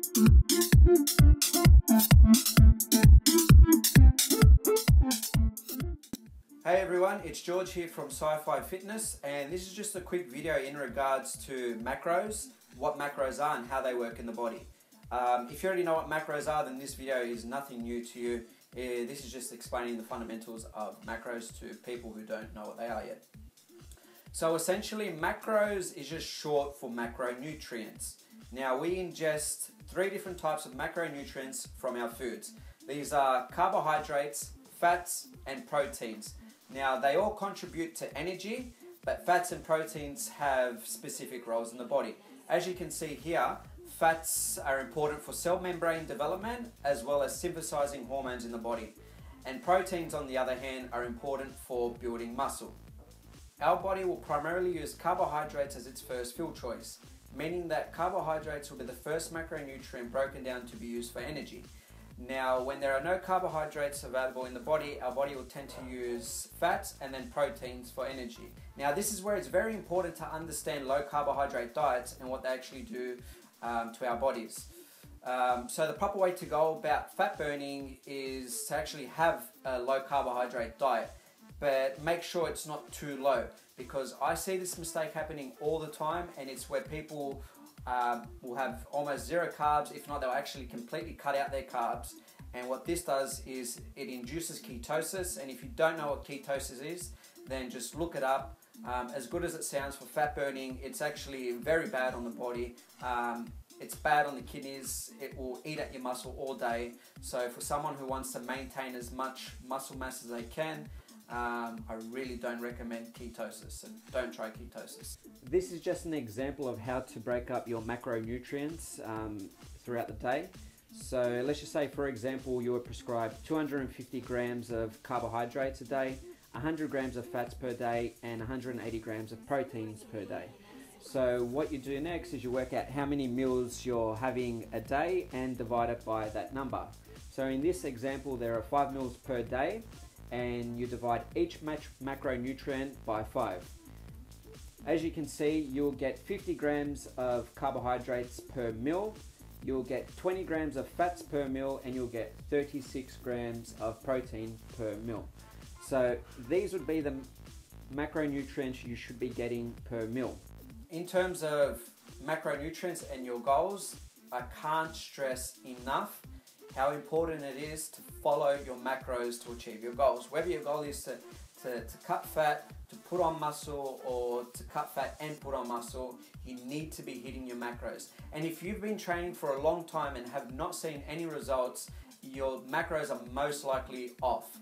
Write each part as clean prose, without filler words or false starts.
Hey everyone, it's George here from Sci-Fi Fitness, and this is just a quick video in regards to macros, what macros are and how they work in the body. If you already know what macros are, then this video is nothing new to you. This is just explaining the fundamentals of macros to people who don't know what they are yet. So essentially, macros is just short for macronutrients. Now we ingest 3 different types of macronutrients from our foods. These are carbohydrates, fats and proteins. Now they all contribute to energy, but fats and proteins have specific roles in the body. As you can see here, fats are important for cell membrane development as well as synthesizing hormones in the body. And proteins, on the other hand, are important for building muscle. Our body will primarily use carbohydrates as its first fuel choice, meaning that carbohydrates will be the first macronutrient broken down to be used for energy. Now, when there are no carbohydrates available in the body, our body will tend to use fats and then proteins for energy. Now, this is where it's very important to understand low carbohydrate diets and what they actually do to our bodies. So the proper way to go about fat burning is to actually have a low carbohydrate diet, but make sure it's not too low, because I see this mistake happening all the time, and it's where people will have almost zero carbs. If not, they'll actually completely cut out their carbs, and what this does is it induces ketosis. And if you don't know what ketosis is, then just look it up. As good as it sounds for fat burning, it's actually very bad on the body. It's bad on the kidneys. It will eat at your muscle all day. So for someone who wants to maintain as much muscle mass as they can, I really don't recommend ketosis, so don't try ketosis. This is just an example of how to break up your macronutrients throughout the day. So let's just say, for example, you were prescribed 250 grams of carbohydrates a day, 100 grams of fats per day, and 180 grams of proteins per day. So what you do next is you work out how many meals you're having a day and divide it by that number. So in this example, there are 5 meals per day, and you divide each macronutrient by 5. As you can see, you'll get 50 grams of carbohydrates per meal, you'll get 20 grams of fats per meal, and you'll get 36 grams of protein per meal. So these would be the macronutrients you should be getting per meal. In terms of macronutrients and your goals, I can't stress enough how important it is to follow your macros to achieve your goals. Whether your goal is to cut fat, to put on muscle, or to cut fat and put on muscle, you need to be hitting your macros. And if you've been training for a long time and have not seen any results, your macros are most likely off.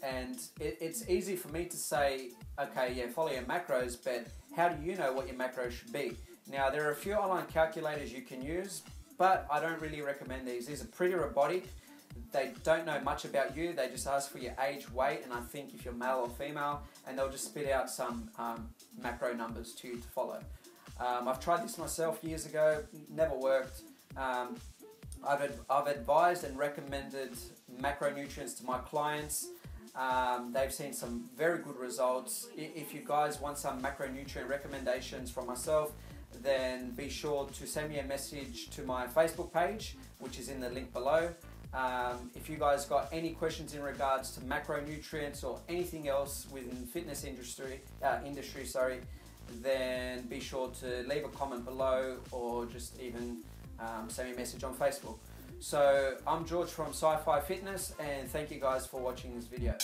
And it's easy for me to say, okay, yeah, follow your macros, but how do you know what your macros should be? Now, there are a few online calculators you can use, but I don't really recommend these. These are pretty robotic. They don't know much about you. They just ask for your age, weight, and I think if you're male or female, and they'll just spit out some macro numbers to you to follow. I've tried this myself years ago, never worked. I've advised and recommended macronutrients to my clients. They've seen some very good results. If you guys want some macronutrient recommendations from myself, then be sure to send me a message to my Facebook page, which is in the link below. If you guys got any questions in regards to macronutrients or anything else within the fitness industry, then be sure to leave a comment below, or just even send me a message on Facebook. So I'm George from Sci-Fi Fitness, and thank you guys for watching this video.